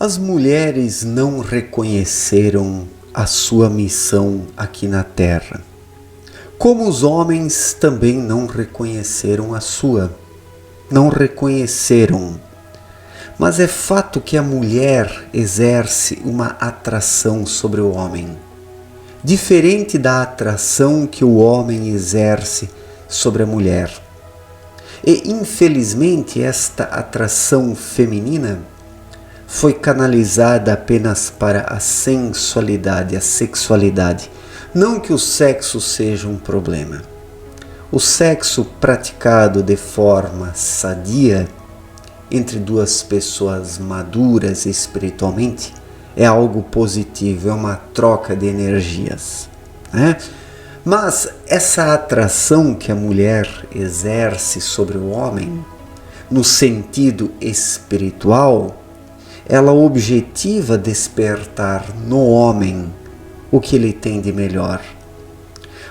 As mulheres não reconheceram a sua missão aqui na Terra, como os homens também não reconheceram a sua. Não reconheceram. Mas é fato que a mulher exerce uma atração sobre o homem, diferente da atração que o homem exerce sobre a mulher. E infelizmente esta atração feminina foi canalizada apenas para a sensualidade, a sexualidade. Não que o sexo seja um problema. O sexo praticado de forma sadia entre duas pessoas maduras espiritualmente é algo positivo, é uma troca de energias, né? Mas essa atração que a mulher exerce sobre o homem, no sentido espiritual, ela objetiva despertar no homem o que ele tem de melhor.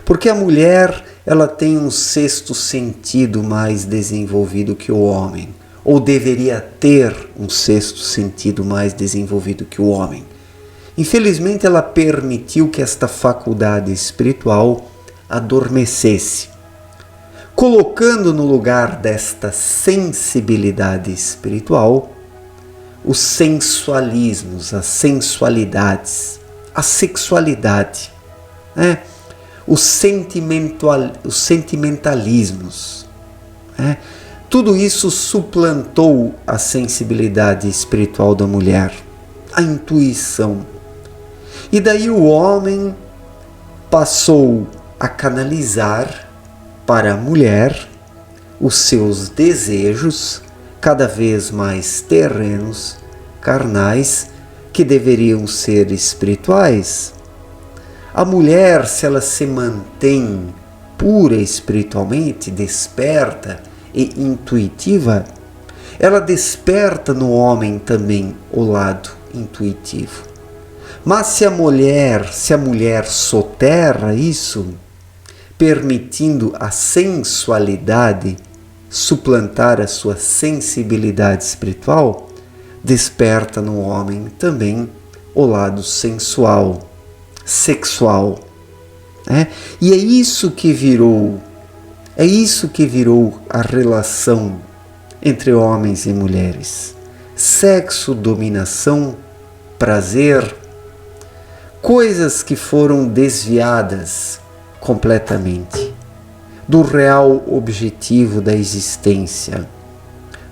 Porque a mulher, ela tem um sexto sentido mais desenvolvido que o homem, ou deveria ter um sexto sentido mais desenvolvido que o homem. Infelizmente, ela permitiu que esta faculdade espiritual adormecesse, colocando no lugar desta sensibilidade espiritual os sensualismos, as sensualidades, a sexualidade, né? Os sentimentalismos, né? Tudo isso suplantou a sensibilidade espiritual da mulher, a intuição. E daí o homem passou a canalizar para a mulher os seus desejos cada vez mais terrenos, carnais, que deveriam ser espirituais. A mulher, se ela se mantém pura espiritualmente, desperta e intuitiva, ela desperta no homem também o lado intuitivo. Mas se a mulher soterra isso, permitindo a sensualidade suplantar a sua sensibilidade espiritual, desperta no homem também o lado sensual, sexual, né? E é isso que virou a relação entre homens e mulheres. Sexo, dominação, prazer, coisas que foram desviadas completamente do real objetivo da existência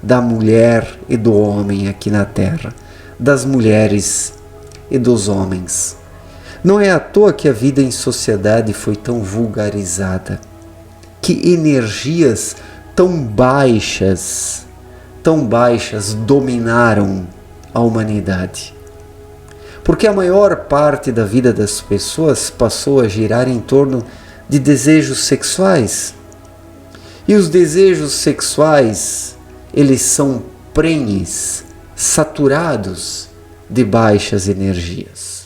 da mulher e do homem aqui na Terra, das mulheres e dos homens. Não é à toa que a vida em sociedade foi tão vulgarizada, que energias tão baixas dominaram a humanidade. Porque a maior parte da vida das pessoas passou a girar em torno de desejos sexuais. E os desejos sexuais, eles são prenhes, saturados de baixas energias.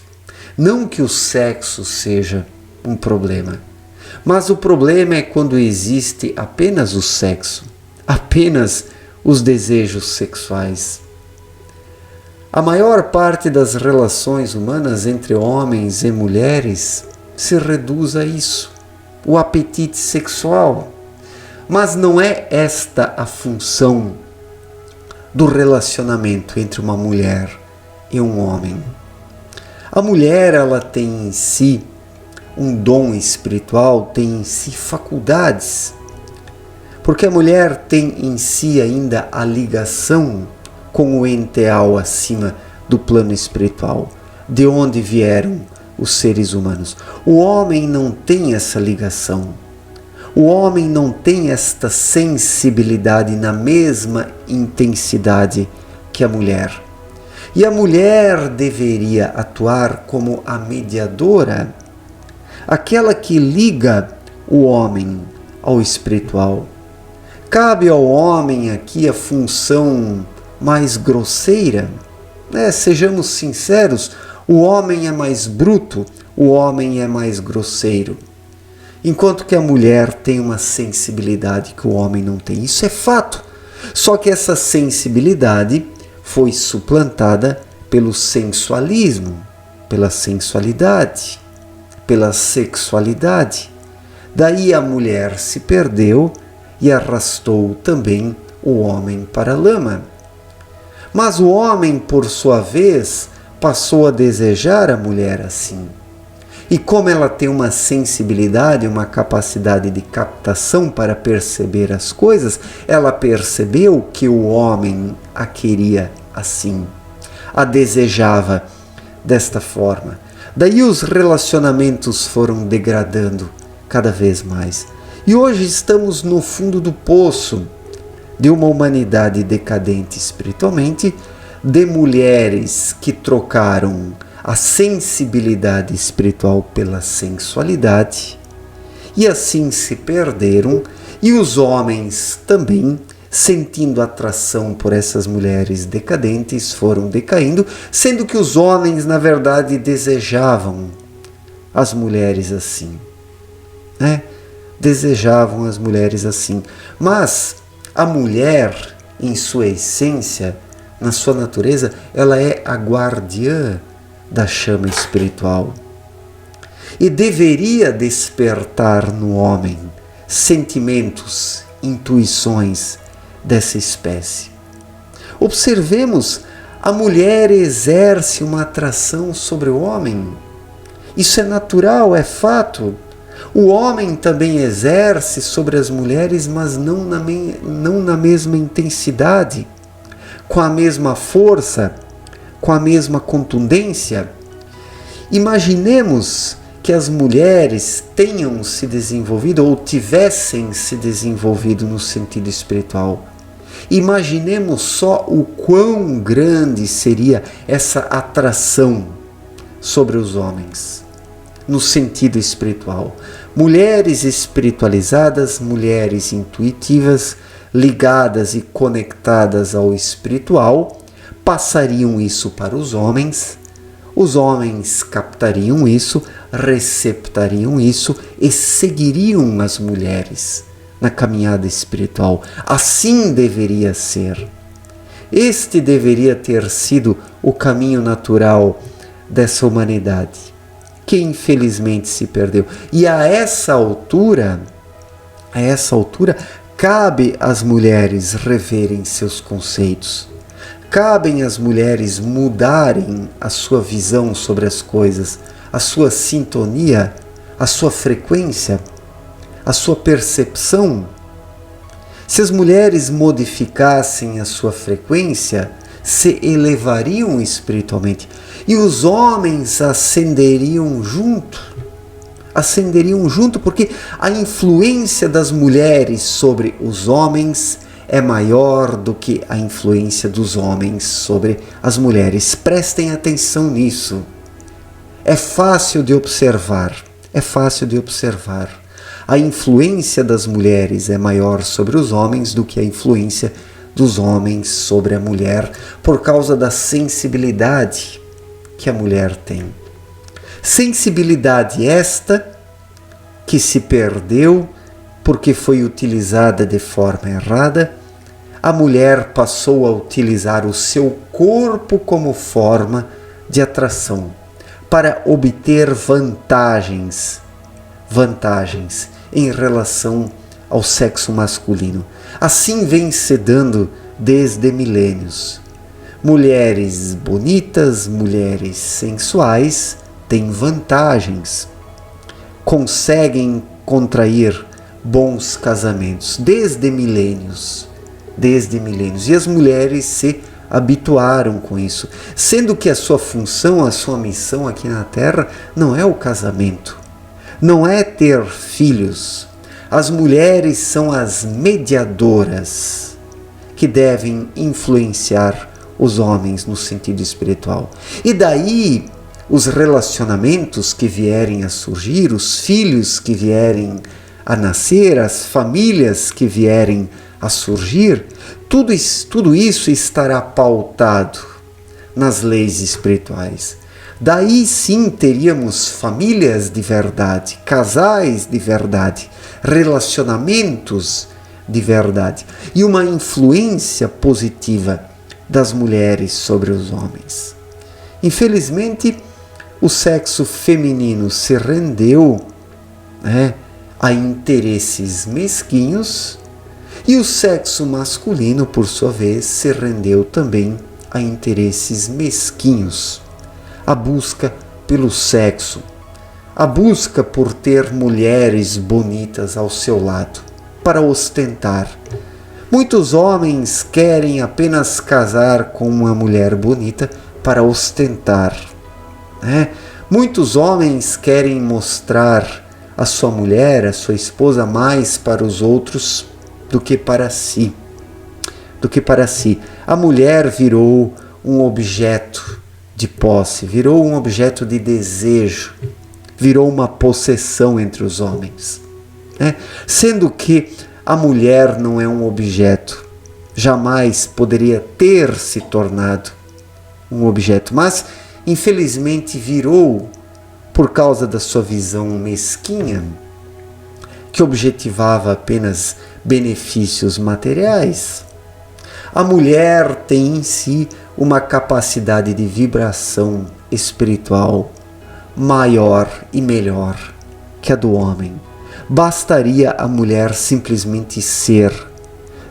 Não que o sexo seja um problema, mas o problema é quando existe apenas o sexo, apenas os desejos sexuais. A maior parte das relações humanas entre homens e mulheres se reduz a isso, o apetite sexual. Mas não é esta a função do relacionamento entre uma mulher e um homem. A mulher, ela tem em si um dom espiritual, tem em si faculdades, porque a mulher tem em si ainda a ligação com o enteal acima do plano espiritual, de onde vieram os seres humanos. O homem não tem essa ligação. O homem não tem esta sensibilidade na mesma intensidade que a mulher. E a mulher deveria atuar como a mediadora, aquela que liga o homem ao espiritual. Cabe ao homem aqui a função mais grosseira, né? Sejamos sinceros, o homem é mais bruto, o homem é mais grosseiro. Enquanto que a mulher tem uma sensibilidade que o homem não tem. Isso é fato. Só que essa sensibilidade foi suplantada pelo sensualismo, pela sensualidade, pela sexualidade. Daí a mulher se perdeu e arrastou também o homem para a lama. Mas o homem, por sua vez, passou a desejar a mulher assim. E como ela tem uma sensibilidade, uma capacidade de captação para perceber as coisas, ela percebeu que o homem a queria assim, a desejava desta forma. Daí os relacionamentos foram degradando cada vez mais. E hoje estamos no fundo do poço de uma humanidade decadente espiritualmente, de mulheres que trocaram a sensibilidade espiritual pela sensualidade e assim se perderam, e os homens também, sentindo atração por essas mulheres decadentes, foram decaindo, sendo que os homens, na verdade, desejavam as mulheres assim, né? Desejavam as mulheres assim. Mas a mulher, em sua essência, na sua natureza, ela é a guardiã da chama espiritual e deveria despertar no homem sentimentos, intuições dessa espécie. Observemos, a mulher exerce uma atração sobre o homem. Isso é natural, é fato. O homem também exerce sobre as mulheres, mas não na mesma intensidade, com a mesma força, com a mesma contundência. Imaginemos que as mulheres tenham se desenvolvido ou tivessem se desenvolvido no sentido espiritual. Imaginemos só o quão grande seria essa atração sobre os homens no sentido espiritual. Mulheres espiritualizadas, mulheres intuitivas, ligadas e conectadas ao espiritual, passariam isso para os homens captariam isso, receptariam isso e seguiriam as mulheres na caminhada espiritual. Assim deveria ser. Este deveria ter sido o caminho natural dessa humanidade, que infelizmente se perdeu. E a essa altura, cabe às mulheres reverem seus conceitos. Cabem às mulheres mudarem a sua visão sobre as coisas, a sua sintonia, a sua frequência, a sua percepção. Se as mulheres modificassem a sua frequência, se elevariam espiritualmente e os homens ascenderiam junto, porque a influência das mulheres sobre os homens é maior do que a influência dos homens sobre as mulheres. Prestem atenção nisso. É fácil de observar. A influência das mulheres é maior sobre os homens do que a influência dos homens sobre a mulher, por causa da sensibilidade que a mulher tem. Sensibilidade esta que se perdeu porque foi utilizada de forma errada. A mulher passou a utilizar o seu corpo como forma de atração para obter vantagens em relação ao sexo masculino. Assim vem se dando desde milênios. Mulheres bonitas, mulheres sensuais têm vantagens, conseguem contrair bons casamentos desde milênios. E as mulheres se habituaram com isso, sendo que a sua função, a sua missão aqui na Terra não é o casamento, não é ter filhos. As mulheres são as mediadoras que devem influenciar os homens no sentido espiritual. E daí os relacionamentos que vierem a surgir, os filhos que vierem a nascer, as famílias que vierem a surgir, tudo isso estará pautado nas leis espirituais. Daí sim teríamos famílias de verdade, casais de verdade, relacionamentos de verdade e uma influência positiva das mulheres sobre os homens. Infelizmente, o sexo feminino se rendeu a interesses mesquinhos e o sexo masculino, por sua vez, se rendeu também a interesses mesquinhos. A busca pelo sexo, a busca por ter mulheres bonitas ao seu lado, para ostentar. Muitos homens querem apenas casar com uma mulher bonita para ostentar. Muitos homens querem mostrar a sua mulher, a sua esposa, mais para os outros do que para si. A mulher virou um objeto de posse, virou um objeto de desejo, virou uma possessão entre os homens. Sendo que a mulher não é um objeto, jamais poderia ter se tornado um objeto, mas infelizmente virou, por causa da sua visão mesquinha, que objetivava apenas benefícios materiais. A mulher tem em si uma capacidade de vibração espiritual maior e melhor que a do homem. Bastaria a mulher simplesmente ser,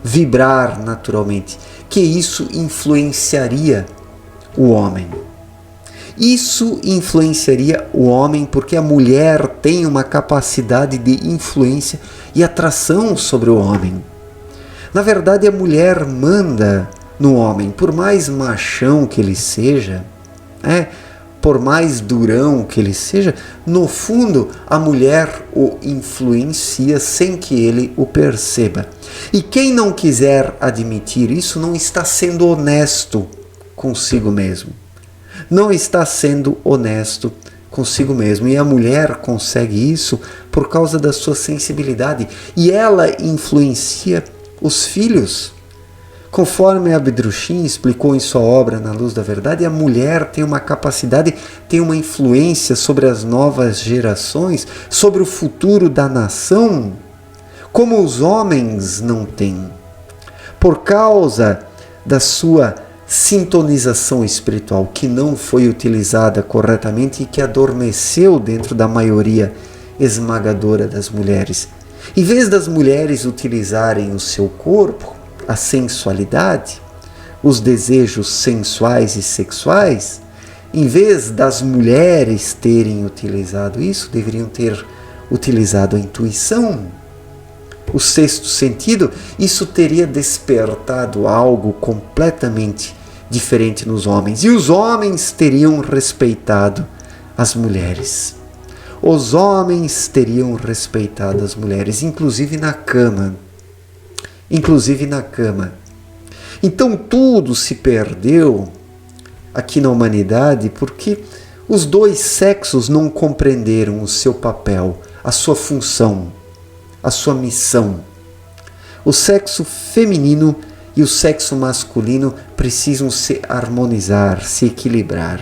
vibrar naturalmente, que isso influenciaria o homem. Isso influenciaria o homem porque a mulher tem uma capacidade de influência e atração sobre o homem. Na verdade, a mulher manda no homem, por mais machão que ele seja, por mais durão que ele seja, no fundo a mulher o influencia sem que ele o perceba. E quem não quiser admitir isso não está sendo honesto consigo mesmo. Não está sendo honesto consigo mesmo. E a mulher consegue isso por causa da sua sensibilidade. E ela influencia os filhos. Conforme Abdrushim explicou em sua obra Na Luz da Verdade, a mulher tem uma capacidade, tem uma influência sobre as novas gerações, sobre o futuro da nação, como os homens não têm. Por causa da sua sintonização espiritual, que não foi utilizada corretamente e que adormeceu dentro da maioria esmagadora das mulheres. Em vez das mulheres utilizarem o seu corpo, a sensualidade, os desejos sensuais e sexuais, em vez das mulheres terem utilizado isso, deveriam ter utilizado a intuição, o sexto sentido. Isso teria despertado algo completamente diferente nos homens. E os homens teriam respeitado as mulheres. Os homens teriam respeitado as mulheres, inclusive na cama. Então tudo se perdeu aqui na humanidade porque os dois sexos não compreenderam o seu papel, a sua função, a sua missão. O sexo feminino e o sexo masculino precisam se harmonizar, se equilibrar.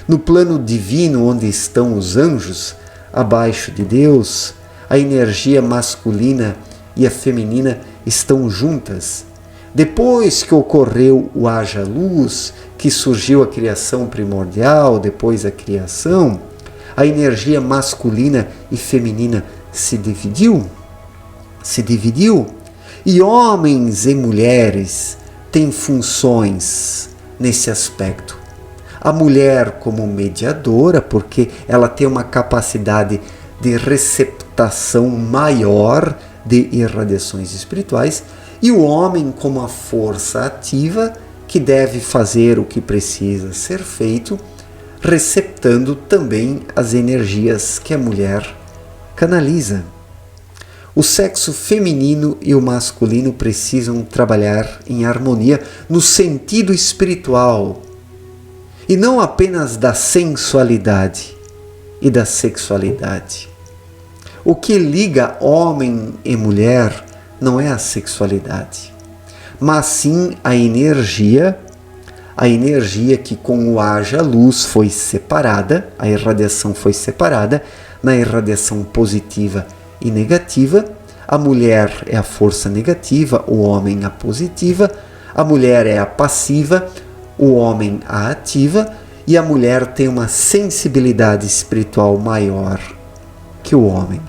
No plano divino, onde estão os anjos, abaixo de Deus, a energia masculina e a feminina estão juntas. Depois que ocorreu o haja luz, que surgiu a criação primordial, depois a criação, a energia masculina e feminina se dividiu, e homens e mulheres têm funções nesse aspecto. A mulher como mediadora, porque ela tem uma capacidade de receptação maior de irradiações espirituais, e o homem como a força ativa que deve fazer o que precisa ser feito, receptando também as energias que a mulher canaliza. O sexo feminino e o masculino precisam trabalhar em harmonia no sentido espiritual e não apenas da sensualidade e da sexualidade. O que liga homem e mulher não é a sexualidade, mas sim a energia que com o haja luz foi separada, a irradiação foi separada na irradiação positiva e negativa. A mulher é a força negativa, o homem a positiva, a mulher é a passiva, o homem a ativa e a mulher tem uma sensibilidade espiritual maior que o homem.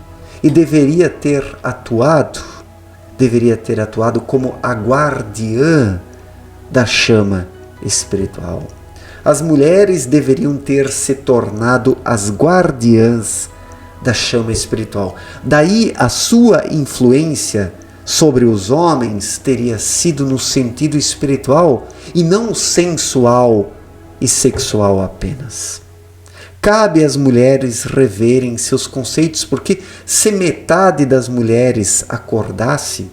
E deveria ter atuado como a guardiã da chama espiritual. As mulheres deveriam ter se tornado as guardiãs da chama espiritual. Daí a sua influência sobre os homens teria sido no sentido espiritual e não sensual e sexual apenas. Cabe às mulheres reverem seus conceitos, porque se metade das mulheres acordasse,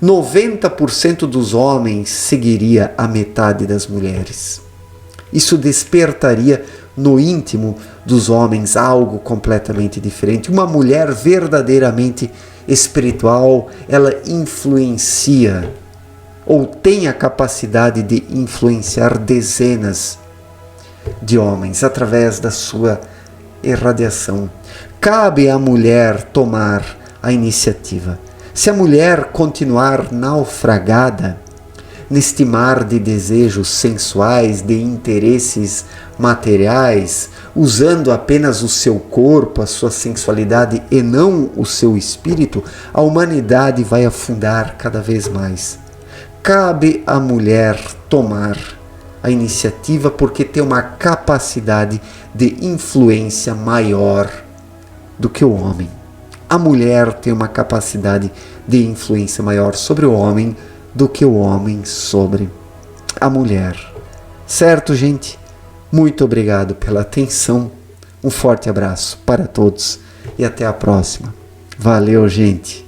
90% dos homens seguiria a metade das mulheres. Isso despertaria no íntimo dos homens algo completamente diferente. Uma mulher verdadeiramente espiritual, ela influencia ou tem a capacidade de influenciar dezenas de homens através da sua irradiação. Cabe à mulher tomar a iniciativa. Se a mulher continuar naufragada neste mar de desejos sensuais, de interesses materiais, usando apenas o seu corpo, a sua sensualidade e não o seu espírito, a humanidade vai afundar cada vez mais. Cabe à mulher tomar a iniciativa porque tem uma capacidade de influência maior do que o homem. A mulher tem uma capacidade de influência maior sobre o homem do que o homem sobre a mulher. Certo, gente? Muito obrigado pela atenção. Um forte abraço para todos e até a próxima. Valeu, gente!